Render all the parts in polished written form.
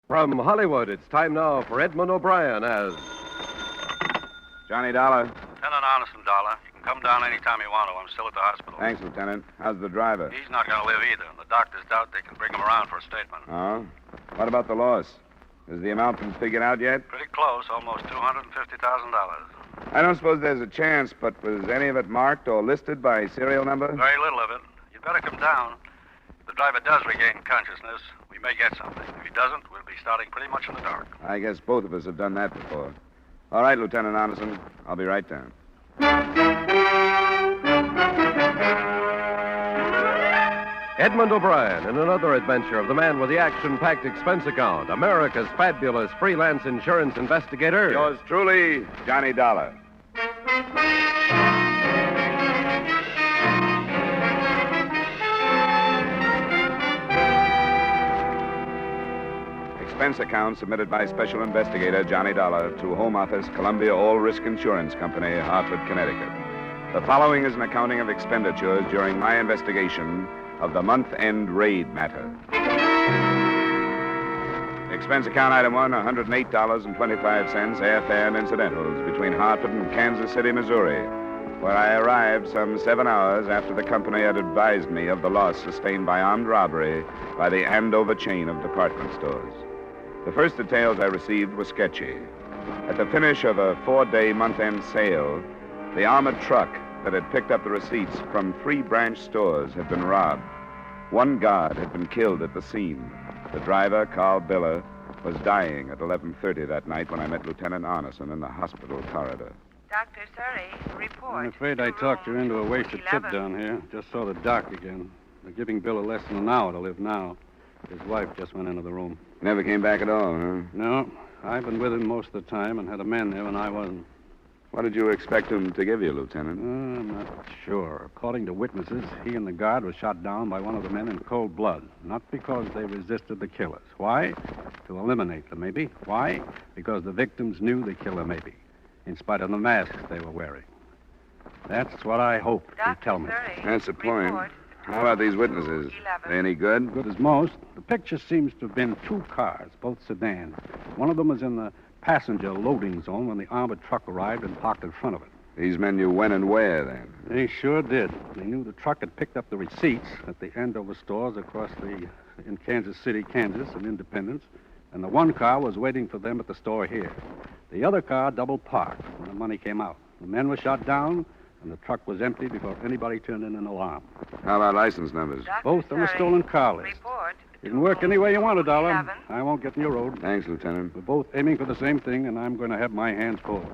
From Hollywood, it's time now for Edmund O'Brien as Johnny Dollar. Lieutenant Arneson, Dollar. You can come down anytime you want to. I'm still at the hospital. Thanks, Lieutenant. How's the driver? He's not going to live either, and the doctors doubt they can bring him around for a statement. Oh? What about the loss? Has the amount been figured out yet? Pretty close, almost $250,000. I don't suppose there's a chance, but was any of it marked or listed by serial number? Very little of it. You'd better come down. If the driver does regain consciousness, we may get something. If he doesn't, we'll be starting pretty much in the dark. I guess both of us have done that before. All right, Lieutenant Anderson. I'll be right down. Edmund O'Brien in another adventure of the man with the action-packed expense account, America's fabulous freelance insurance investigator. Yours truly, Johnny Dollar. Expense account submitted by Special Investigator Johnny Dollar to Home Office, Columbia All Risk Insurance Company, Hartford, Connecticut. The following is an accounting of expenditures during my investigation of the month-end raid matter. Expense account item 1, $108.25, airfare and incidentals between Hartford and Kansas City, Missouri, where I arrived some 7 hours after the company had advised me of the loss sustained by armed robbery by the Andover chain of department stores. The first details I received were sketchy. At the finish of a 4-day month-end sale, the armored truck that had picked up the receipts from 3 branch stores had been robbed. 1 guard had been killed at the scene. The driver, Carl Biller, was dying at 11:30 that night when I met Lieutenant Arneson in the hospital corridor. Dr. Surrey, report. I'm afraid I talked you into a wasted trip down here. Just saw the doc again. They're giving Biller less than an hour to live now. His wife just went into the room. Never came back at all, huh? No, I've been with him most of the time and had a man there when I wasn't. What did you expect him to give you, Lieutenant? I'm not sure. According to witnesses, he and the guard were shot down by one of the men in cold blood. Not because they resisted the killers. Why? To eliminate them, maybe. Why? Because the victims knew the killer, maybe, in spite of the masks they were wearing. That's what I hoped he'd tell me. That's the point. How about these witnesses? They any good? Good as most. The picture seems to have been 2 cars, both sedans. One of them was in the passenger loading zone when the armored truck arrived and parked in front of it. These men knew when and where, then. They sure did. They knew the truck had picked up the receipts at the Andover stores across in Kansas City, Kansas, and Independence, and the 1 car was waiting for them at the store here. The other car double parked when the money came out. The men were shot down, and the truck was empty before anybody turned in an alarm. How about license numbers? Both on the stolen car list. You can work any way you want to, Dollar. I won't get in your road. Thanks, Lieutenant. We're both aiming for the same thing, and I'm going to have my hands full.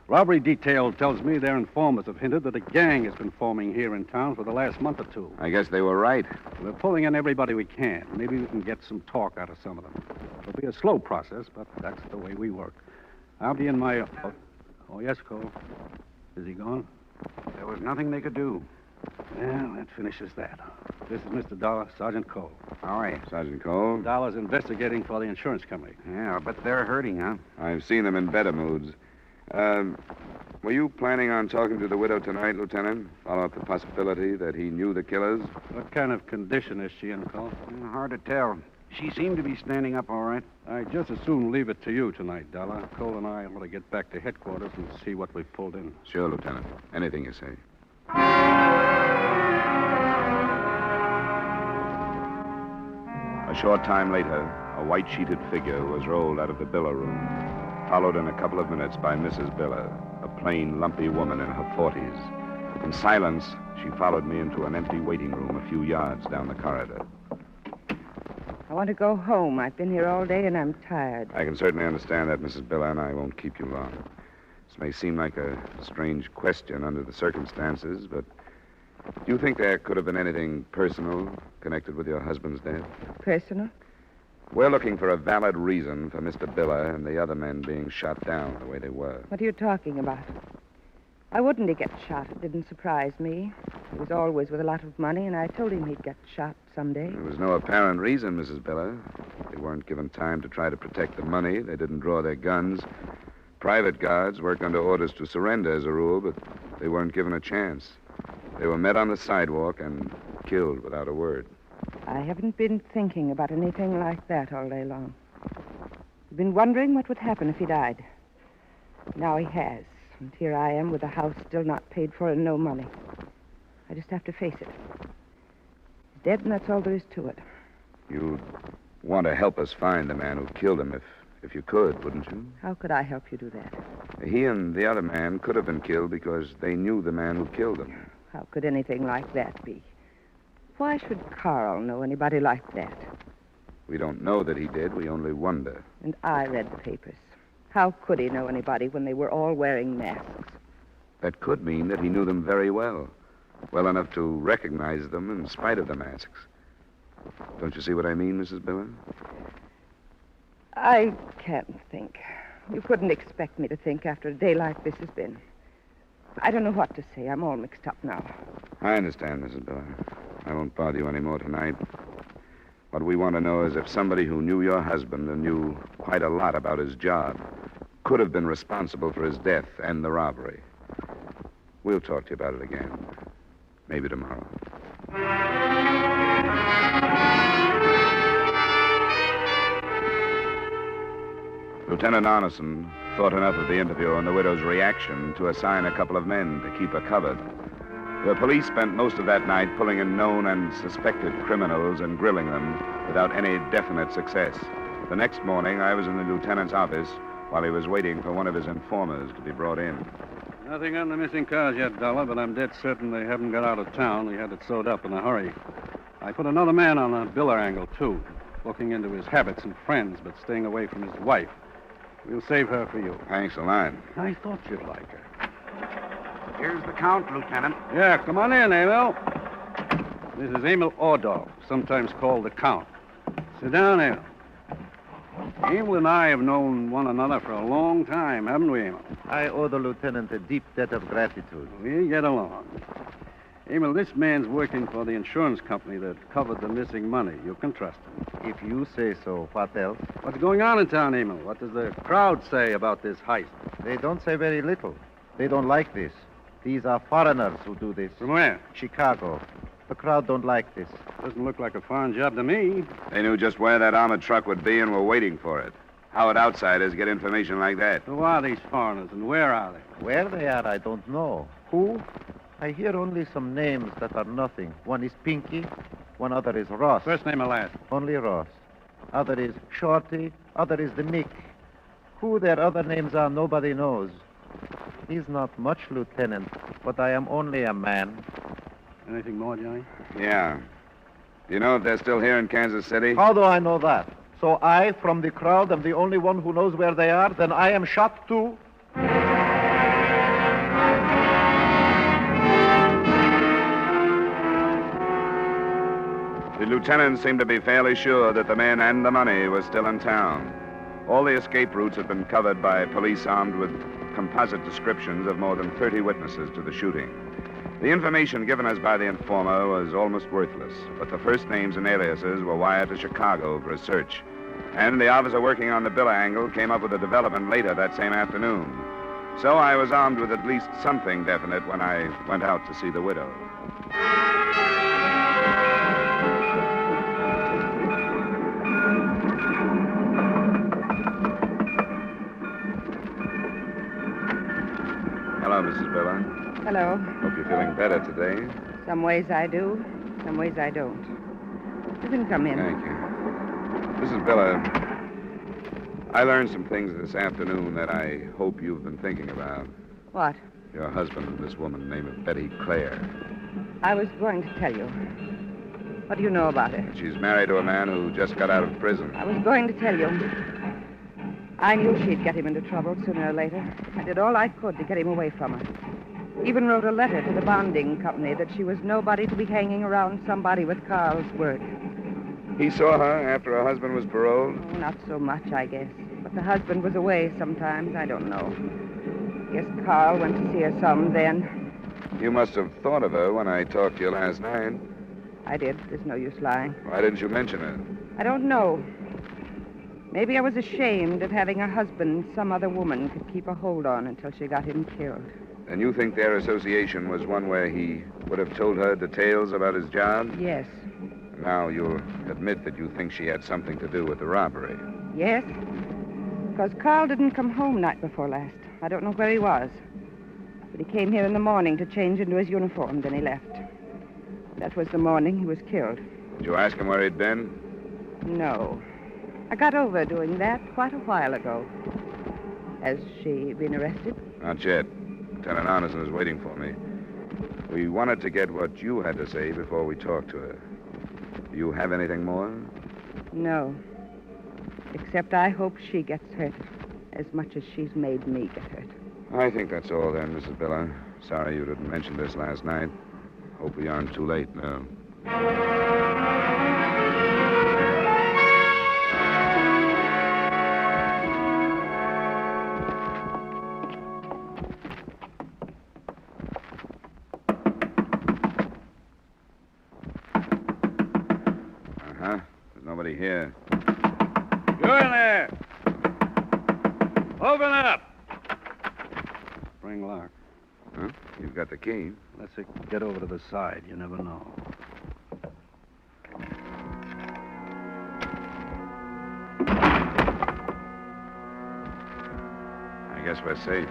Robbery detail tells me their informers have hinted that a gang has been forming here in town for the last month or 2. I guess they were right. We're pulling in everybody we can. Maybe we can get some talk out of some of them. It'll be a slow process, but that's the way we work. I'll be in my... Oh, yes, Cole. Is he gone? There was nothing they could do. Well, that finishes that. This is Mr. Dollar, Sergeant Cole. All right. Sergeant Cole? Dollar's investigating for the insurance company. Yeah, but they're hurting, huh? I've seen them in better moods. Were you planning on talking to the widow tonight, Lieutenant? Follow up the possibility that he knew the killers? What kind of condition is she in, Cole? Hard to tell. She seemed to be standing up all right. I'd just as soon leave it to you tonight, Dollar. Cole and I want to get back to headquarters and see what we've pulled in. Sure, Lieutenant. Anything you say. A short time later, a white-sheeted figure was rolled out of the Biller room, followed in a couple of minutes by Mrs. Biller, a plain, lumpy woman in her 40s. In silence, she followed me into an empty waiting room a few yards down the corridor. I want to go home. I've been here all day and I'm tired. I can certainly understand that, Mrs. Biller, and I won't keep you long. This may seem like a strange question under the circumstances, but do you think there could have been anything personal connected with your husband's death? Personal? We're looking for a valid reason for Mr. Biller and the other men being shot down the way they were. What are you talking about? Why wouldn't he get shot? It didn't surprise me. He was always with a lot of money, and I told him he'd get shot someday. There was no apparent reason, Mrs. Biller. They weren't given time to try to protect the money. They didn't draw their guns. Private guards work under orders to surrender as a rule, but they weren't given a chance. They were met on the sidewalk and killed without a word. I haven't been thinking about anything like that all day long. He'd been wondering what would happen if he died. Now he has. And here I am with the house still not paid for and no money. I just have to face it. He's dead, and that's all there is to it. You'd want to help us find the man who killed him if you could, wouldn't you? How could I help you do that? He and the other man could have been killed because they knew the man who killed them. How could anything like that be? Why should Carl know anybody like that? We don't know that he did. We only wonder. And I read the papers. How could he know anybody when they were all wearing masks? That could mean that he knew them very well. Well enough to recognize them in spite of the masks. Don't you see what I mean, Mrs. Biller? I can't think. You couldn't expect me to think after a day like this has been. I don't know what to say. I'm all mixed up now. I understand, Mrs. Biller. I won't bother you any more tonight. What we want to know is if somebody who knew your husband and knew quite a lot about his job could have been responsible for his death and the robbery. We'll talk to you about it again. Maybe tomorrow. Lieutenant Arneson thought enough of the interview and the widow's reaction to assign a couple of men to keep her covered. The police spent most of that night pulling in known and suspected criminals and grilling them without any definite success. The next morning, I was in the lieutenant's office while he was waiting for one of his informers to be brought in. Nothing on the missing cars yet, Dollar, but I'm dead certain they haven't got out of town. We had it sewed up in a hurry. I put another man on the Biller angle, too, looking into his habits and friends, but staying away from his wife. We'll save her for you. Thanks a lot. I thought you'd like her. Here's the count, Lieutenant. Yeah, come on in, Emil. This is Emil Ordorf, sometimes called the Count. Sit down, Emil. Emil and I have known one another for a long time, haven't we, Emil? I owe the lieutenant a deep debt of gratitude. We get along. Emil, this man's working for the insurance company that covered the missing money. You can trust him. If you say so, what else? What's going on in town, Emil? What does the crowd say about this heist? They don't say very little. They don't like this. These are foreigners who do this. From where? Chicago. The crowd don't like this. Doesn't look like a foreign job to me. They knew just where that armored truck would be and were waiting for it. How would outsiders get information like that? Who are these foreigners and where are they? Where they are, I don't know. Who? I hear only some names that are nothing. One is Pinky. One other is Ross. First name or last? Only Ross. Other is Shorty. Other is the Mick. Who their other names are, nobody knows. He's not much, Lieutenant, but I am only a man. Anything more, Johnny? Yeah. Do you know if they're still here in Kansas City? How do I know that? So I, from the crowd, am the only one who knows where they are? Then I am shot, too? The lieutenant seemed to be fairly sure that the men and the money were still in town. All the escape routes had been covered by police armed with composite descriptions of more than 30 witnesses to the shooting. The information given us by the informer was almost worthless, but the first names and aliases were wired to Chicago for a search. And the officer working on the Biller angle came up with a development later that same afternoon. So I was armed with at least something definite when I went out to see the widow. Hello, Mrs. Biller. Hello. Hope you're feeling better today. Some ways I do, some ways I don't. You can come in. Thank you. Mrs. Biller, I learned some things this afternoon that I hope you've been thinking about. What? Your husband and this woman named Betty Clare. I was going to tell you. What do you know about her? She's married to a man who just got out of prison. I was going to tell you. I knew she'd get him into trouble sooner or later. I did all I could to get him away from her. Even wrote a letter to the bonding company that she was nobody to be hanging around somebody with Carl's word. He saw her after her husband was paroled? Oh, not so much, I guess. But the husband was away sometimes. I don't know. Guess Carl went to see her some then. You must have thought of her when I talked to you last night. I did. There's no use lying. Why didn't you mention her? I don't know. Maybe I was ashamed of having a husband some other woman could keep a hold on until she got him killed. And you think their association was one where he would have told her details about his job? Yes. Now you'll admit that you think she had something to do with the robbery. Yes? Because Carl didn't come home night before last. I don't know where he was. But he came here in the morning to change into his uniform, then he left. That was the morning he was killed. Did you ask him where he'd been? No. I got over doing that quite a while ago. Has she been arrested? Not yet. Lieutenant Arneson is waiting for me. We wanted to get what you had to say before we talked to her. Do you have anything more? No. Except I hope she gets hurt as much as she's made me get hurt. I think that's all then, Mrs. Biller. Sorry you didn't mention this last night. Hope we aren't too late now. There's nobody here. You in there! Open up! Spring lock. Huh? You've got the key. Let's get over to the side. You never know. I guess we're safe.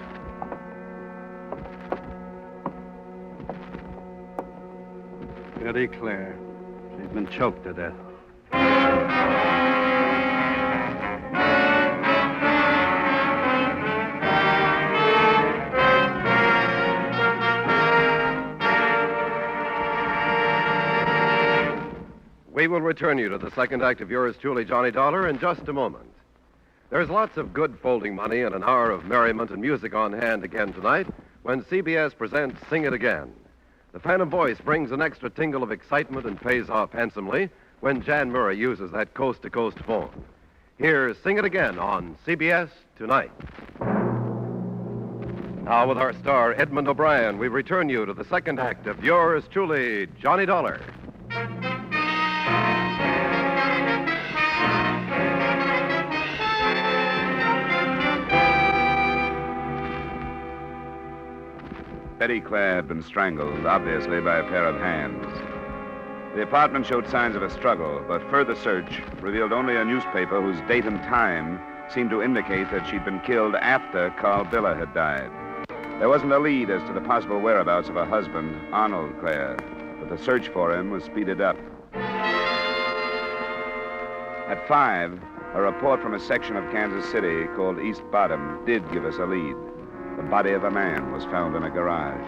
Betty Claire. She's been choked to death. We will return you to the second act of yours truly, Johnny Dollar, in just a moment. There's lots of good folding money and an hour of merriment and music on hand again tonight when CBS presents Sing It Again. The Phantom Voice brings an extra tingle of excitement and pays off handsomely when Jan Murray uses that coast-to-coast phone. Here's Sing It Again on CBS tonight. Now, with our star, Edmund O'Brien, we return you to the second act of yours truly, Johnny Dollar. Betty Claire had been strangled, obviously by a pair of hands. The apartment showed signs of a struggle, but further search revealed only a newspaper whose date and time seemed to indicate that she'd been killed after Carl Biller had died. There wasn't a lead as to the possible whereabouts of her husband, Arnold Claire, but the search for him was speeded up. At 5, a report from a section of Kansas City called East Bottom did give us a lead. The body of a man was found in a garage.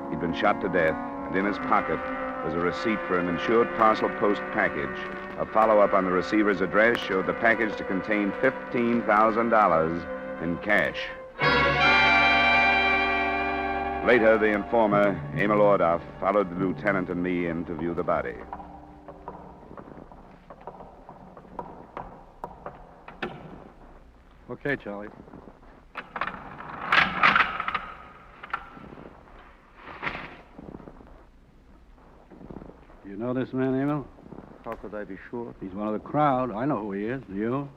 He'd been shot to death, and in his pocket was a receipt for an insured parcel post package. A follow-up on the receiver's address showed the package to contain $15,000 in cash. Later, the informer, Emil Ordoff, followed the lieutenant and me in to view the body. Okay, Charlie. You know this man, Emil? How could I be sure? He's one of the crowd. I know who he is. Do you?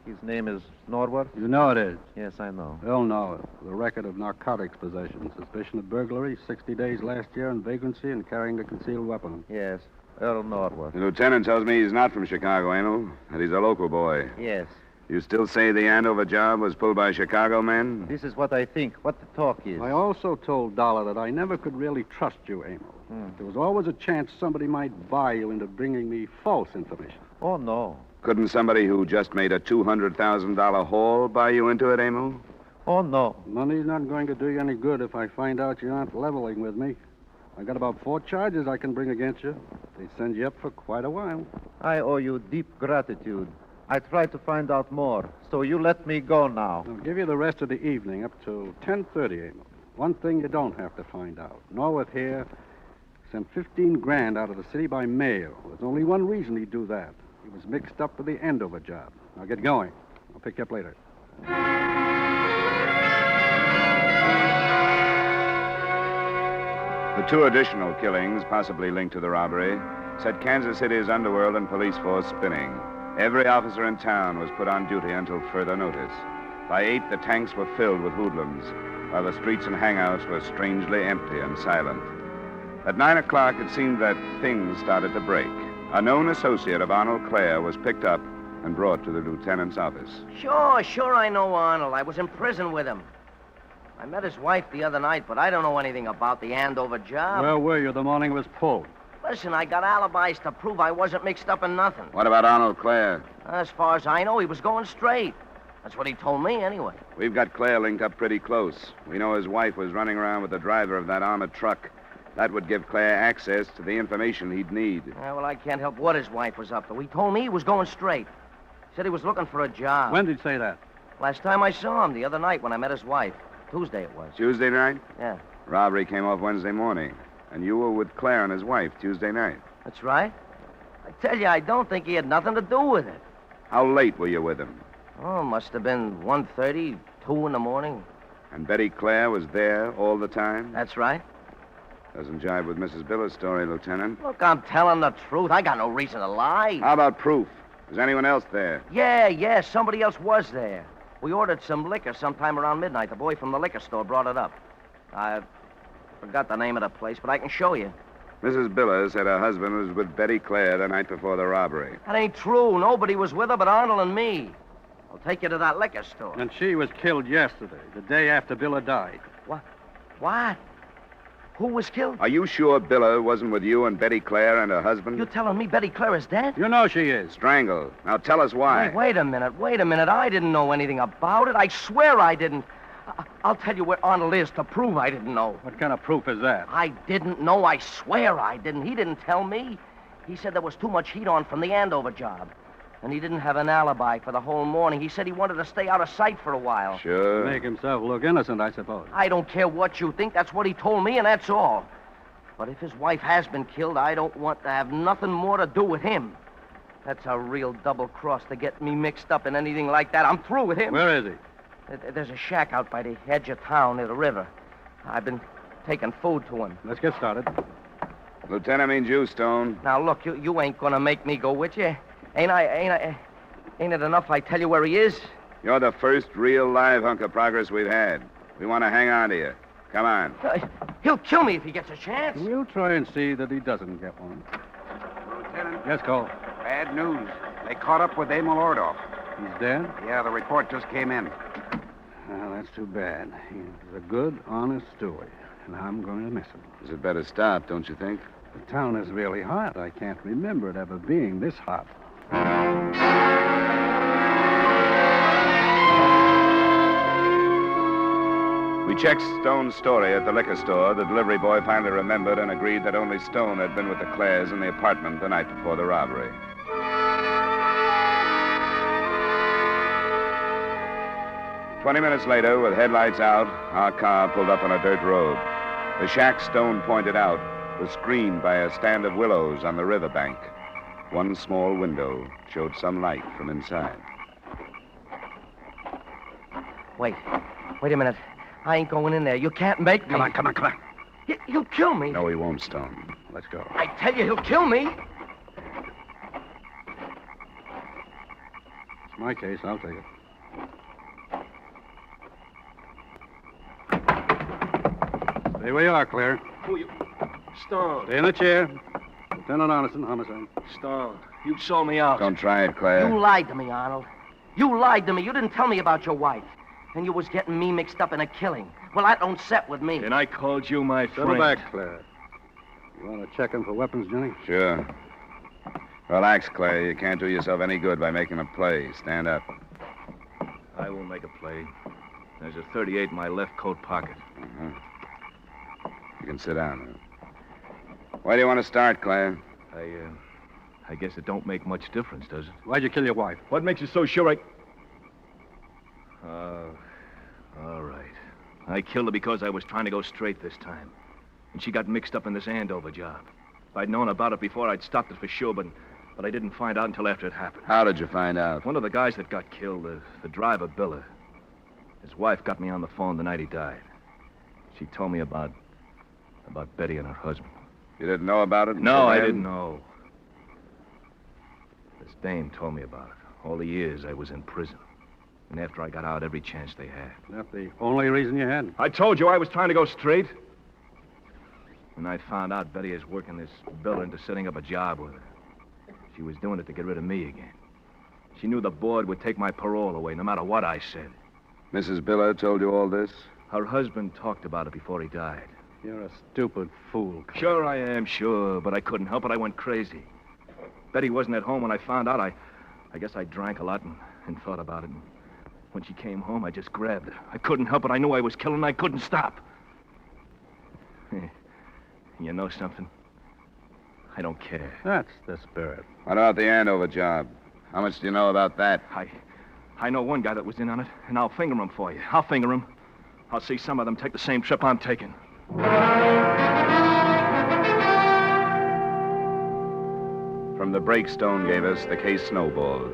His name is Norwood? You know it is. Yes, I know. They'll know it. The record of narcotics possession, suspicion of burglary, 60 days last year, and vagrancy and carrying a concealed weapon. Yes, Earl Norwood. The lieutenant tells me he's not from Chicago, Emil, that he's a local boy. Yes. You still say the Andover job was pulled by Chicago men? This is what I think, what the talk is. I also told Dollar that I never could really trust you, Emil. There was always a chance somebody might buy you into bringing me false information. Oh, no. Couldn't somebody who just made a $200,000 haul buy you into it, Emil? Oh, no. Money's not going to do you any good if I find out you aren't leveling with me. I got about 4 charges I can bring against you. They send you up for quite a while. I owe you deep gratitude. I tried to find out more, so you let me go now. I'll give you the rest of the evening up to 10:30, Emil. One thing you don't have to find out. Norwood here sent $15,000 out of the city by mail. There's only one reason he'd do that. He was mixed up with the Andover job. Now get going. I'll pick you up later. The 2 additional killings, possibly linked to the robbery, set Kansas City's underworld and police force spinning. Every officer in town was put on duty until further notice. By 8, the tanks were filled with hoodlums, while the streets and hangouts were strangely empty and silent. At 9 o'clock, it seemed that things started to break. A known associate of Arnold Claire was picked up and brought to the lieutenant's office. Sure I know Arnold. I was in prison with him. I met his wife the other night, but I don't know anything about the Andover job. Where were you the morning it was pulled? Listen, I got alibis to prove I wasn't mixed up in nothing. What about Arnold Clare? As far as I know, he was going straight. That's what he told me, anyway. We've got Clare linked up pretty close. We know his wife was running around with the driver of that armored truck. That would give Clare access to the information he'd need. Well, I can't help what his wife was up to. He told me he was going straight. Said he was looking for a job. When did he say that? Last time I saw him, the other night when I met his wife. Tuesday it was. Tuesday night? Yeah. Robbery came off Wednesday morning. And you were with Clare and his wife Tuesday night. That's right. I tell you, I don't think he had nothing to do with it. How late were you with him? Oh, must have been 1:30, 2 in the morning. And Betty Clare was there all the time? That's right. Doesn't jive with Mrs. Biller's story, Lieutenant. Look, I'm telling the truth. I got no reason to lie. How about proof? Was anyone else there? Yeah, somebody else was there. We ordered some liquor sometime around midnight. The boy from the liquor store brought it up. I forgot the name of the place, but I can show you. Mrs. Biller said her husband was with Betty Clare the night before the robbery. That ain't true. Nobody was with her but Arnold and me. I'll take you to that liquor store. And she was killed yesterday, the day after Biller died. What? Who was killed? Are you sure Biller wasn't with you and Betty Clare and her husband? You telling me Betty Clare is dead? You know she is. Strangled. Now tell us why. Hey, wait a minute. I didn't know anything about it. I swear I didn't. I'll tell you where Arnold is to prove I didn't know. What kind of proof is that? I didn't know. I swear I didn't. He didn't tell me. He said there was too much heat on from the Andover job. And he didn't have an alibi for the whole morning. He said he wanted to stay out of sight for a while. Sure. Make himself look innocent, I suppose. I don't care what you think. That's what he told me, and that's all. But if his wife has been killed, I don't want to have nothing more to do with him. That's a real double cross to get me mixed up in anything like that. I'm through with him. Where is he? There's a shack out by the edge of town near the river. I've been taking food to him. Let's get started. Lieutenant means you, Stone. Now, look, you ain't gonna make me go with you. Ain't it enough I tell you where he is? You're the first real live hunk of progress we've had. We want to hang on to you. Come on. He'll kill me if he gets a chance. We'll try and see that he doesn't get one. Lieutenant, Yes, Cole. bad news. They caught up with Emil Ordoff. He's dead? Yeah, the report just came in. Well, that's too bad. He's a good, honest steward, and I'm going to miss him. Is it better stop, don't you think? The town is really hot. I can't remember it ever being this hot. We checked Stone's story at the liquor store. The delivery boy finally remembered and agreed that only Stone had been with the Clares in the apartment the night before the robbery. "20 minutes later, with headlights out, our car pulled up on a dirt road. The shack Stone pointed out was screened by a stand of willows on the riverbank. One small window showed some light from inside. Wait a minute. I ain't going in there. You can't make me. Come on. He'll kill me. No, he won't, Stone. Let's go. I tell you, he'll kill me. It's my case. I'll take it. Stay where you are, Claire. Who you? Stone. Stay in the chair. Lieutenant Arneson, homicide. Stone. You sold me out. Don't try it, Claire. You lied to me, Arnold. You lied to me. You didn't tell me about your wife. And you was getting me mixed up in a killing. Well, that don't set with me. And I called you my friend. Settle back, Claire. You want to check him for weapons, Johnny? Sure. Relax, Clay. You can't do yourself any good by making a play. Stand up. I will make a play. There's a .38 in my left coat pocket. Uh-huh. You can sit down now. Where do you want to start, Clay? I guess it don't make much difference, does it? Why'd you kill your wife? What makes you so sure all right. I killed her because I was trying to go straight this time. And she got mixed up in this Andover job. If I'd known about it before, I'd stopped it for sure, but I didn't find out until after it happened. How did you find out? One of the guys that got killed, the driver, Biller, his wife got me on the phone the night he died. She told me about Betty and her husband. You didn't know about it? No, I didn't know. This dame told me about it. All the years I was in prison. And after I got out, every chance they had. That's the only reason you had? I told you I was trying to go straight. And I found out Betty is working this Biller into setting up a job with her. She was doing it to get rid of me again. She knew the board would take my parole away no matter what I said. Mrs. Biller told you all this? Her husband talked about it before he died. You're a stupid fool, Clay. Sure I am, sure, but I couldn't help it. I went crazy. Betty wasn't at home when I found out. I guess I drank a lot and thought about it. And when she came home, I just grabbed her. I couldn't help it. I knew I was killing her. I couldn't stop. You know something? I don't care. That's the spirit. What about the Andover job? How much do you know about that? I know one guy that was in on it, and I'll finger him for you. I'll finger him. I'll see some of them take the same trip I'm taking. From the break Stone gave us, the case snowballed.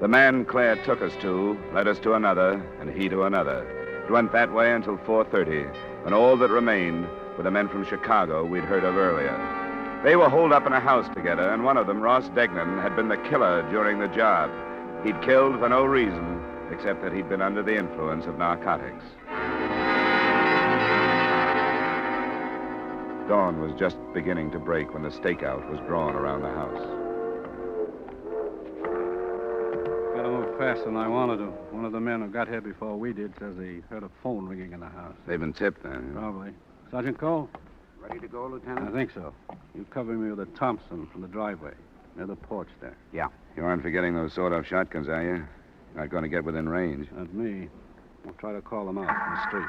The man Claire took us to led us to another, and he to another. It went that way until 4:30, when all that remained were the men from Chicago we'd heard of earlier. They were holed up in a house together, and one of them, Ross Degnan, had been the killer during the job. He'd killed for no reason, except that he'd been under the influence of narcotics. Dawn was just beginning to break when the stakeout was drawn around the house. Got to move faster than I wanted to. One of the men who got here before we did says he heard a phone ringing in the house. They've been tipped, then. Probably. Sergeant Cole? Ready to go, Lieutenant? I think so. You cover me with a Thompson from the driveway, near the porch there. Yeah. You aren't forgetting those sawed-off shotguns, are you? You're not going to get within range. Not me. We'll try to call them out from the street.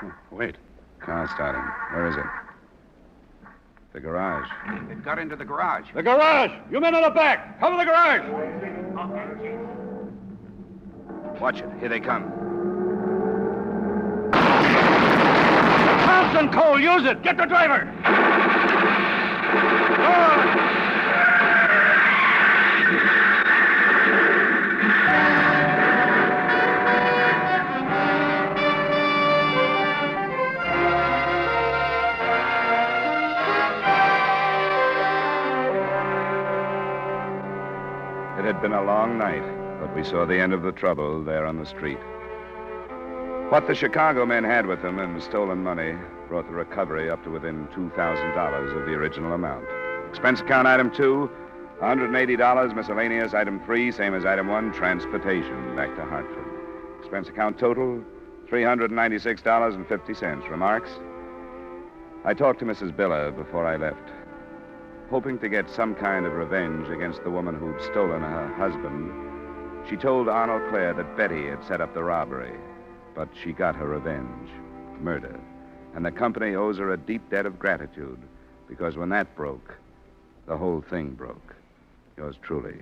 Oh, wait. Car starting. Where is it? The garage. They've got into the garage. The garage! You men in the back! Cover the garage! Watch it. Here they come. Thompson, Cole, use it! Get the driver! It had been a long night, but we saw the end of the trouble there on the street. What the Chicago men had with them in stolen money brought the recovery up to within $2,000 of the original amount. Expense account item 2, $180. Miscellaneous item 3, same as item 1, transportation back to Hartford. Expense account total, $396.50. Remarks? I talked to Mrs. Biller before I left, hoping to get some kind of revenge against the woman who'd stolen her husband. She told Arnold Clare that Betty had set up the robbery, but she got her revenge, murder. And the company owes her a deep debt of gratitude, because when that broke, the whole thing broke. Yours truly,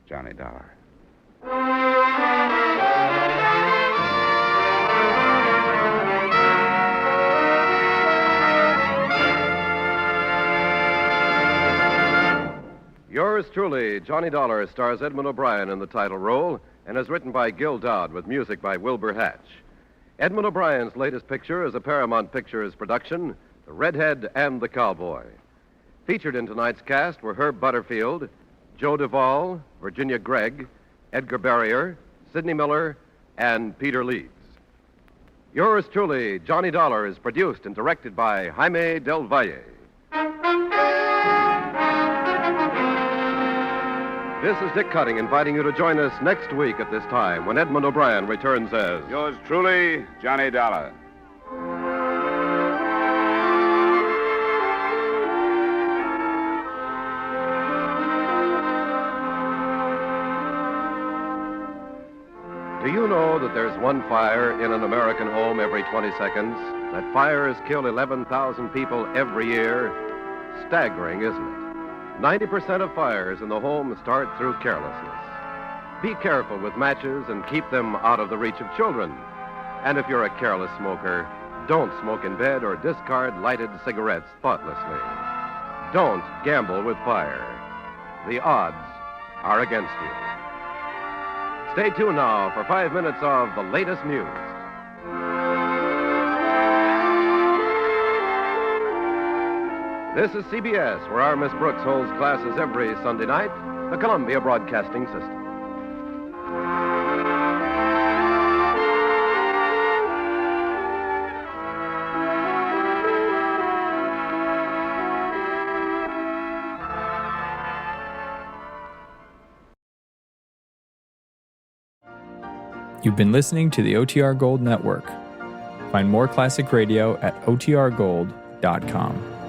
Johnny Dollar. Yours truly, Johnny Dollar, stars Edmund O'Brien in the title role and is written by Gil Dodd with music by Wilbur Hatch. Edmund O'Brien's latest picture is a Paramount Pictures production, The Redhead and the Cowboy. Featured in tonight's cast were Herb Butterfield, Joe Duvall, Virginia Gregg, Edgar Barrier, Sidney Miller, and Peter Leeds. Yours truly, Johnny Dollar, is produced and directed by Jaime Del Valle. This is Dick Cutting inviting you to join us next week at this time when Edmund O'Brien returns as Yours truly, Johnny Dollar. Do you know that there's one fire in an American home every 20 seconds? That fires kill 11,000 people every year? Staggering, isn't it? 90% of fires in the home start through carelessness. Be careful with matches and keep them out of the reach of children. And if you're a careless smoker, don't smoke in bed or discard lighted cigarettes thoughtlessly. Don't gamble with fire. The odds are against you. Stay tuned now for 5 minutes of the latest news. This is CBS, where our Miss Brooks holds classes every Sunday night, the Columbia Broadcasting System. You've been listening to the OTR Gold Network. Find more classic radio at otrgold.com.